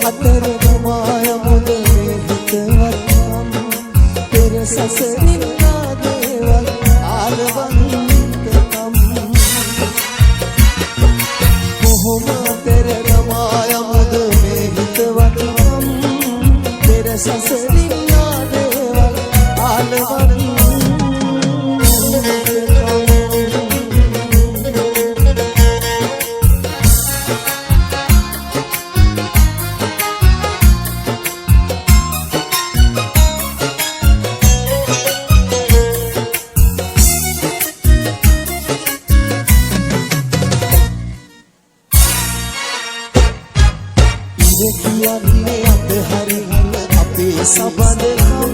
අතර ගමාය මුද මේ හිතවත්නම් පෙර සසරින් ආදේවල් ආලවන්තකම් කොහොම අතර ගමාය මුද මේ හිතවත්නම් පෙර සසරින් ආදේවල් ආලවන්තකම් කියන්නේ අතහරින්න අපේ සබඳකම්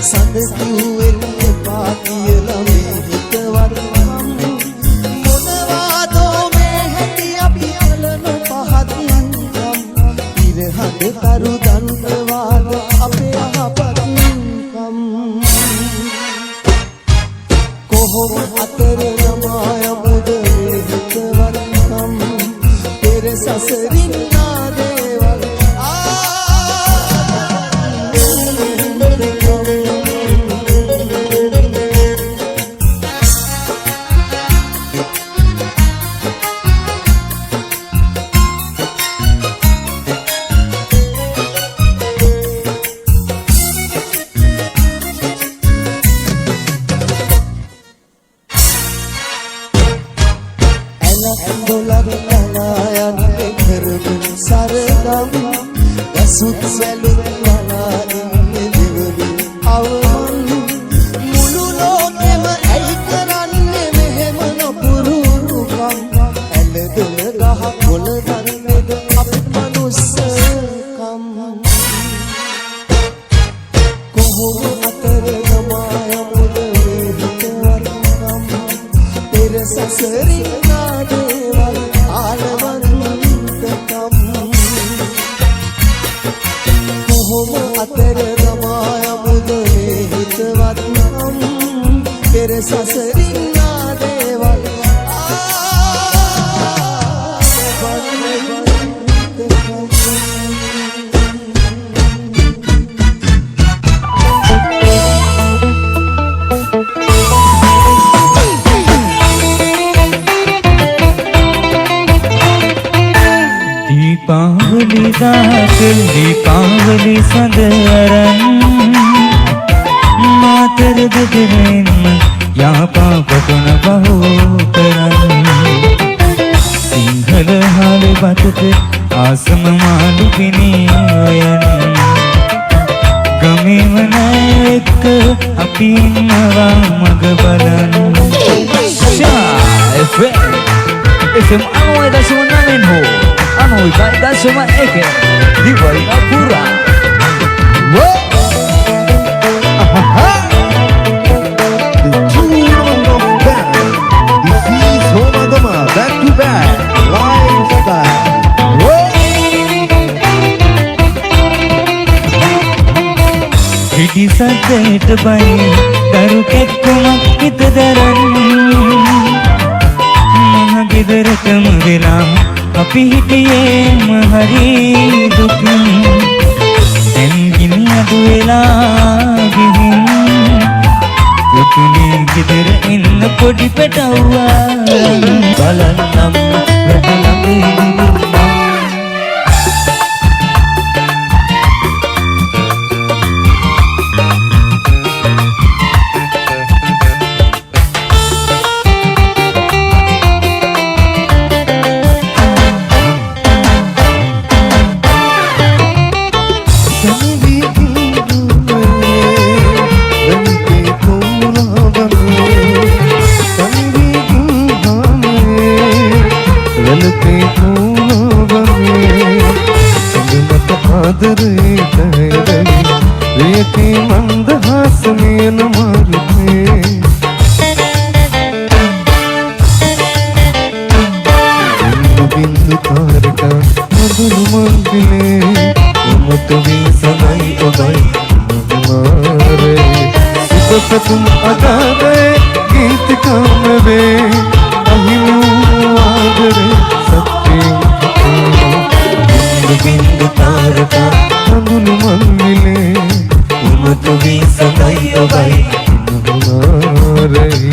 සඳ කිව්වෙන් එපා කියලා මේ හිතවත්කම් මොනවාදෝ මේ හැටි අපි අලන පහත්කම් ඉරහඳ තරු දන්තවාද අපේ අහපත්කම් කොහොම අතර යමාය මුද මේ හිතවත්කම් පෙර සසරින් සුත් සැලුම් වලා ඉන්නේ දිවලු අවමන් මුළු ලෝකෙම ඇයි කරන්නේ මෙහෙම නොපුරුදුකම් ඇලදොල ගහ කොළ දන්නේද අපි මනුස්සකම් කොහොම අතර ගමාය මුද මේ හිතවත්කම් පෙර සසරින් ආදේවල් ආලවන්තකම් අතර ගමාය මුද මේ හිතවත්නම් පෙර සසරින් ආදේවල් दीपावली दाखिल दीपावली सदरन मातर ददरेन या पापतुन बहुकरन सिंहल हाल बतत आसम मालु पिनियन गमे वनायक අපි ඉන්නවා මග බලන්න FM 90.9 ho Anoy kaida sama eke di Wayapura. The tournament of band. This is Homagama back to back lifestyle. Hidi sadet bay daru kekkuma kitadaran mahagidaratam vela අපි හිටියේම හරි දුකින් දැන් ගිනි අඩු වෙලා ගිහින් පුතුනේ ගෙදර එන්න පොඩි පැටවුවා බලන්නම් වැටලම් तुम अदा गए गीत काम वे अहिलू आगरे सत्य बिंदु बिंदु තාරකා හඳුළු මල්විලේ උමතු වී සඳයි ඔබයි ඉන්නුනාරයි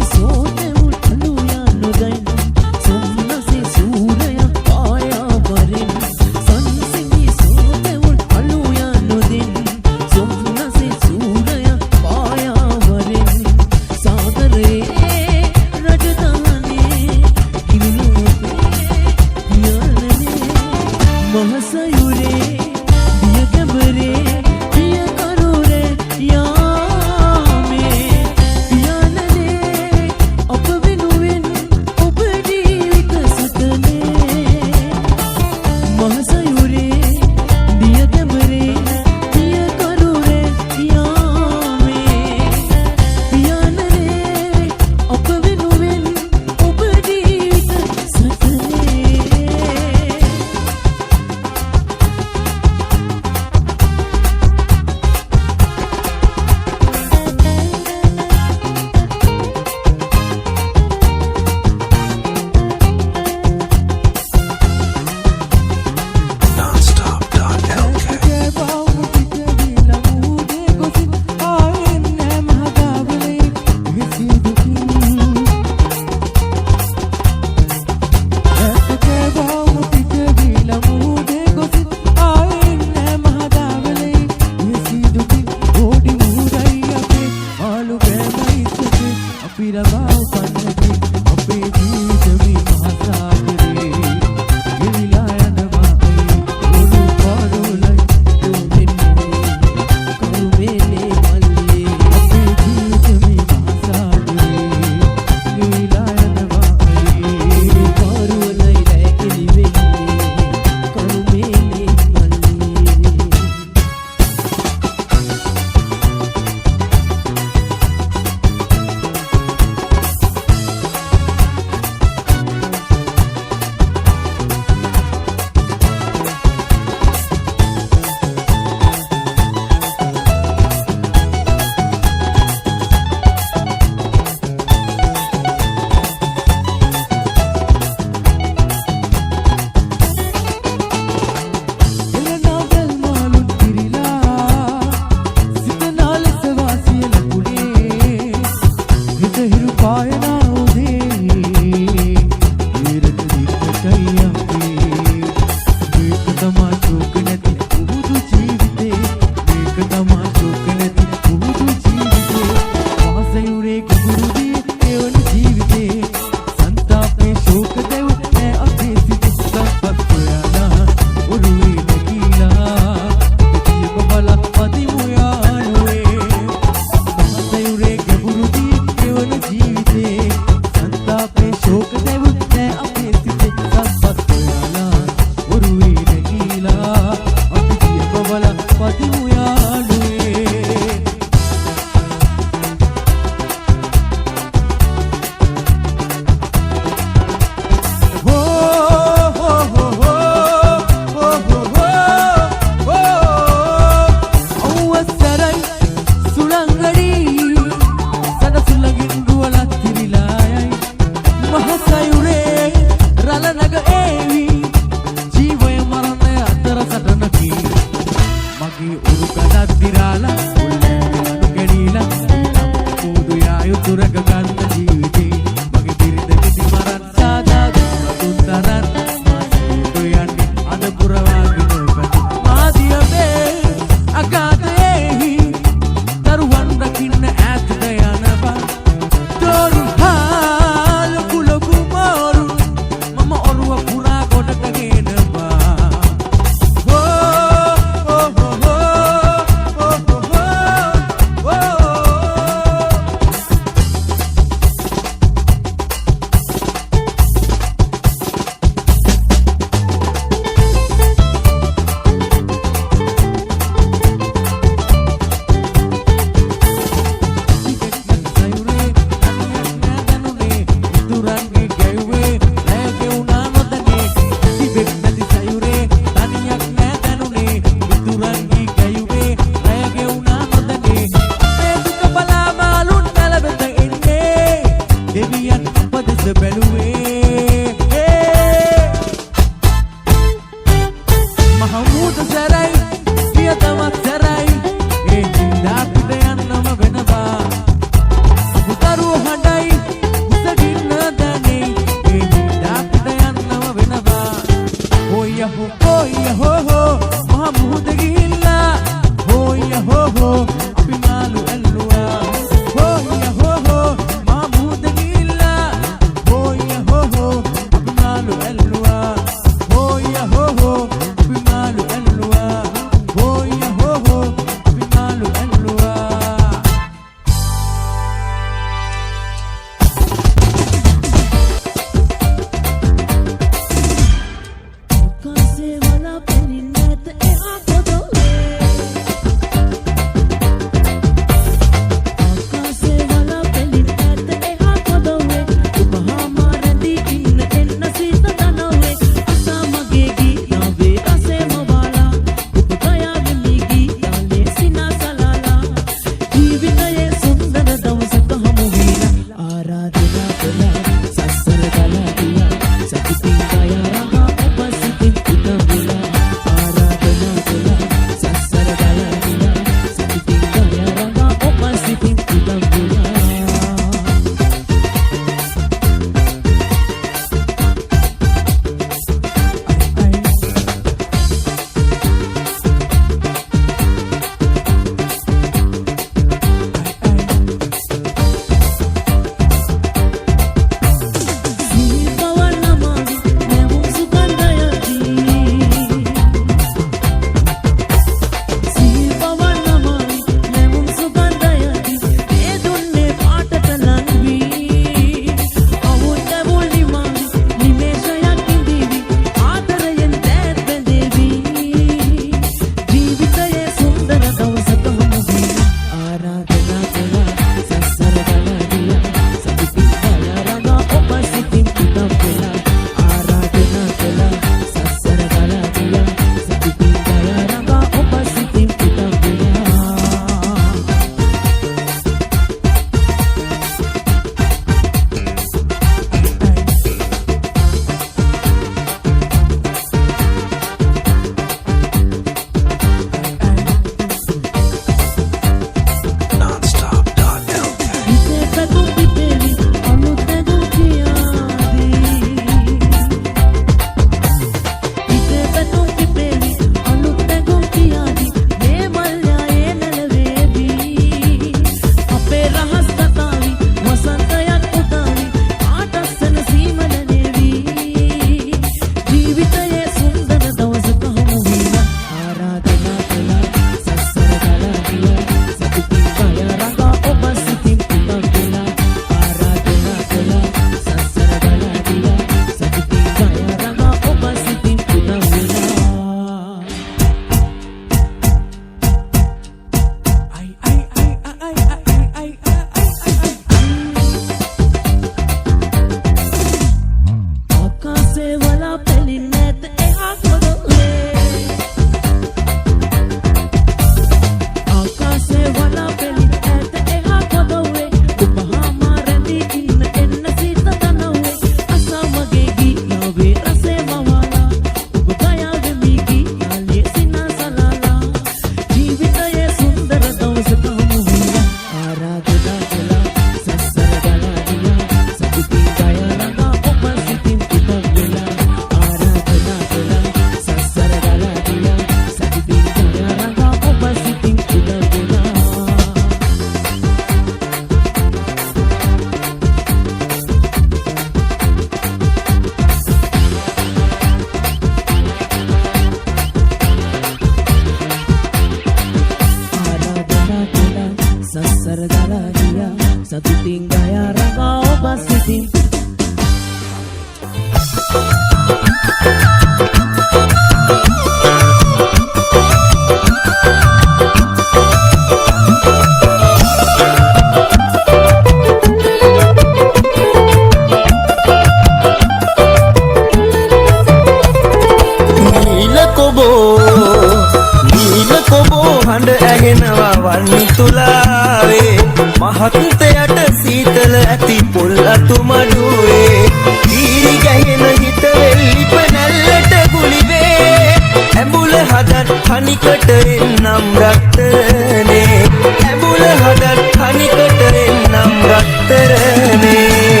ඇහෙනවා වන්නි තුලාවේ මහත්තයට සීතල ඇති පොල් අතු මඩුවේ දීරි ගැහෙන හිත වෙල්ලිප නැල්ලට ගුලිවේ ඇඹුල හදත් හනිකට එන්නම් රත්තරනේ ඇඹුල හදත් හනිකට එන්නම් රත්තරනේ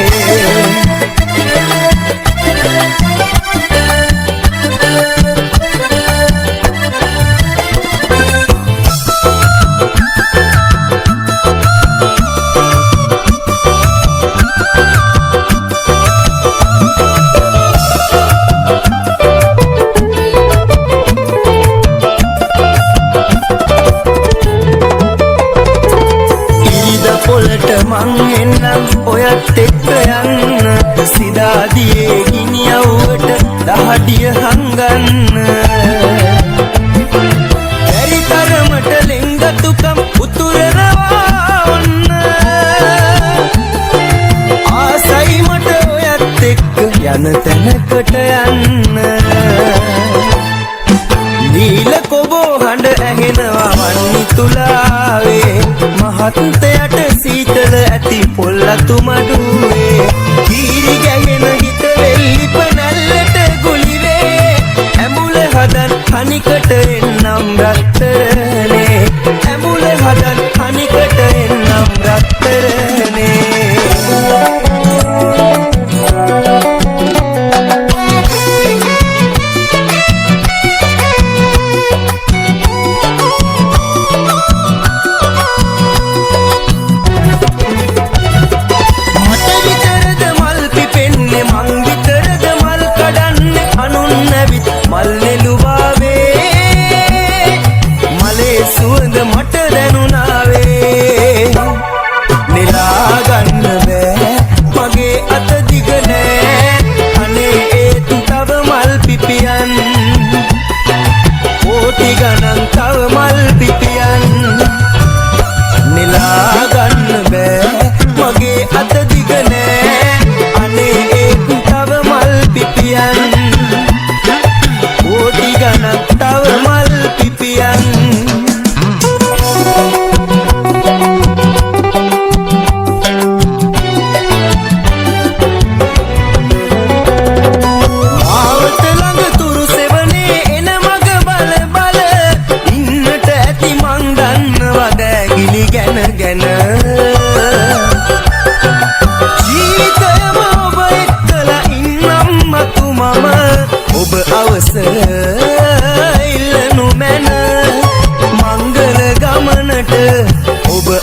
මං එන්නම් ඔයත් එක්ක යන්න සිදාදියේ ගිනි අවුවට දහඩිය හංගන්න බැරි තරමට ලෙන්ගතුකම් උතුරනවා ඔන්න ආසයි මට ඔයත් එක්ක යන තැනකට යන්න නීල කොබෝ හඬ ඇහෙනවා වන්නි තුලාවේ මහත්තයට සීතල ඇති පොල් අතු මඩුවේ දීරි ගැහෙන හිත වෙල්ලිප නැල්ලට ගුලිවේ ඇඹුල හදන් හනිකට එන්නම් රත්තරනේ ඇඹුල හදන් හනිකට එන්නම් රත්තරනේ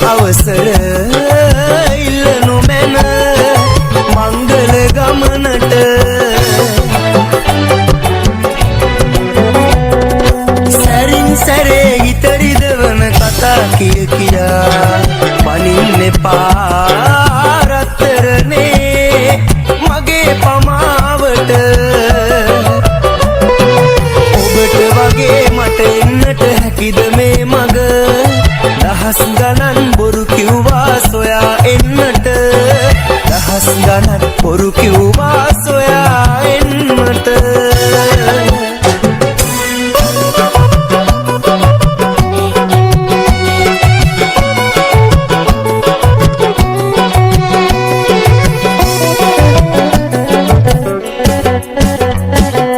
අවසර ඉල්ලනු මැන මංගල ගමනට සැරින් සැරේ හිත රිදවන කතා කිය කියා පනින්න එපා රත්තරනේ මගේ පමාවට ඔබට වගේ මට එන්නට හැකිද මේ මග දහස් ගණන් බොරු කිව්වා සොයා එන්නට දහස් ගණන් බොරු කිව්වා සොයා එන්නට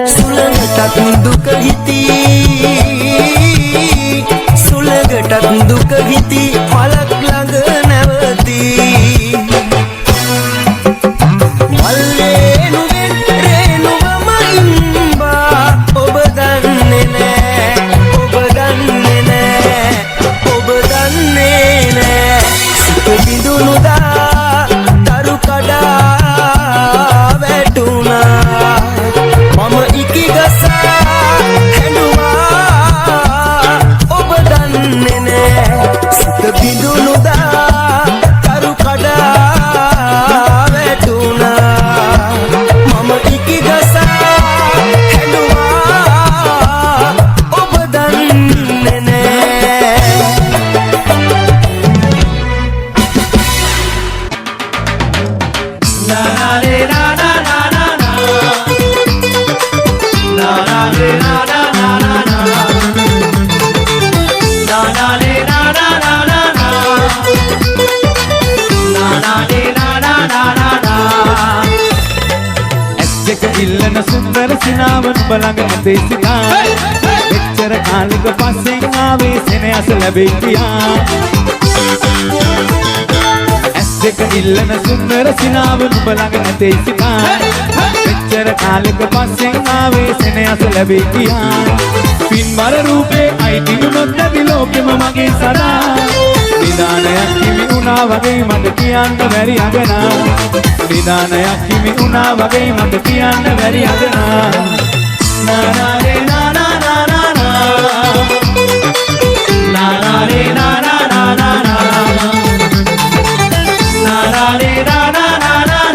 සුළඟටත් දුක හිතී සුළඟටත් දුක හිති මලක් ළඟ නැවතී මල්ලේනුවෙන් රේනුවම ඉම්බා ඔබ දන්නේ නෑ ඔබ දන්නේ නෑ ඔබ දන්නේ නෑ සිත බිඳුනුදා තරු කඩා වැටුණා මම ඉකි ගසා හැඬුවා ඔබ දන්නේ නෑ සිත බිඳුනුදා තරු කඩා වැටුණා මම ඉකි ගසා හැඬුවා ඔබ දන්නේ නෑ na na සිනාව නුඹ ළඟ නැතේ සිතා මෙච්චර කාලෙක පස්සෙන් ආවේ සෙනෙහස ලැබෙයි කියා ඇස් දෙක ඉල්ලන සුන්දර සිනාව නුඹ ළඟ නැතේ සිතා මෙච්චර කාලෙක පස්සෙන් ආවේ සෙනෙහස ලැබෙයි කියා පින්වර රූපේ අයිතිනුනොත් නැති ලෝකෙම මගේ සදා නිදානයක් හිමි වුණා වගේ මට කියන්න බැරි අගනා නිදානයක් හිමි වුණා වගේ මට කියන්න බැරි අගනා නානාරේ නානා නානා නානාරේ නානා නානා නානාරේ නානා නානා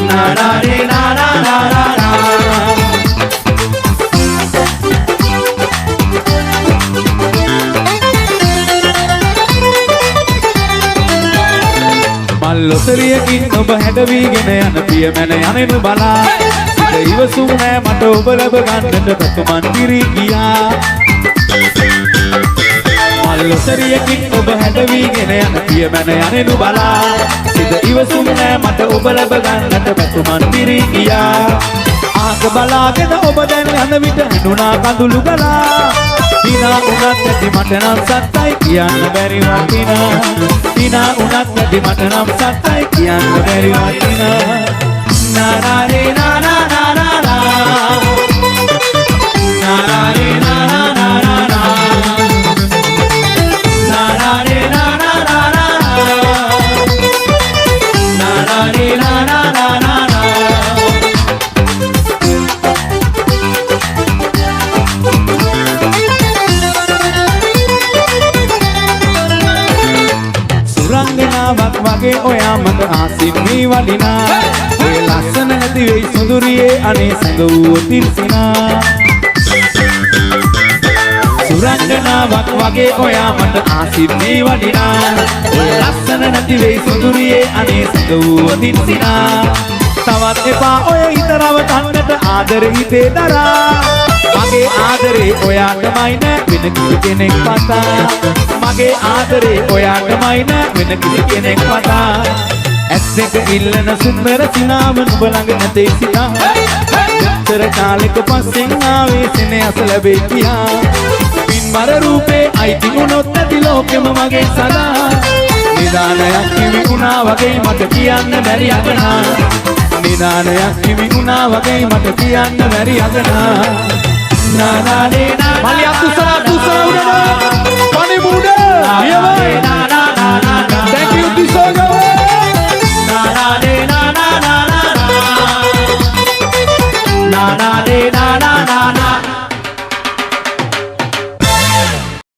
නානාරේ නානා නානා ලොතරියකින් ඔබ හැඩවීගෙන යන පියමැන යනෙනු බලා සිත ඉවසුම් නෑ මට ඔබ ලැබ ගන්නට පැතුමන් පිරී ගියා මල් ලොතරියකින් ඔබ හැඩවීගෙන යන පියමැන යනෙනු බලා සිත ඉවසුම් නෑ මට ඔබ ලැබ ගන්නට පැතුමන් පිරී ගියා ආක බලාගෙන ඔබ දැන් යන විට හඳුනා කඳුළු ගලා දිනා උනත් නැති මට නම් සත්තයි කියන්න බැරි වටිනා දිනා උනත් නැති මට නම් සත්තයි කියන්න බැරි වටිනා නානාරේ නානා නානා නානාරේ නානා නානා නානාරේ නානා නානා නානාරේ නානා නානා රංගනාවක් වගේ ඔයා මට ආසින් මේ වඩිනා ඔය ලස්සන නැති වෙයි සුඳුරියේ අනේ සැඟ වූ තිරසිනා සුරංගනාවක් වගේ ඔයා මට ආසින් මේ වඩිනා ඔය ලස්සන නැති වෙයි සුඳුරියේ අනේ සැඟ වූ තිරසිනා තවත් එපා ඔය හිතරව තන්නට ආදර හිතේ දරා මගේ ආදරේ ඔයාටමයි නෑ වෙන කිසි කෙනෙක් පතා මගේ ආදරේ ඔයාටමයි නෑ වෙන කිසි කෙනෙක් පතා ඇස් දෙක ඉල්ලන සුන්දර සිනාව නුඹ ළඟ නැතේ සිතා මෙච්චර කාලෙක පස්සෙන් ආවේ සෙනෙහස ලැබෙයි කියා පින්වර රූපේ අයිති වුණොත් නැති ලෝකෙම මගේ සදා නිදානයක් හිමි වුණා වගේ මට කියන්න බැරි අගනා නිදානයක් හිමි වුණා වගේ මට කියන්න බැරි අගනා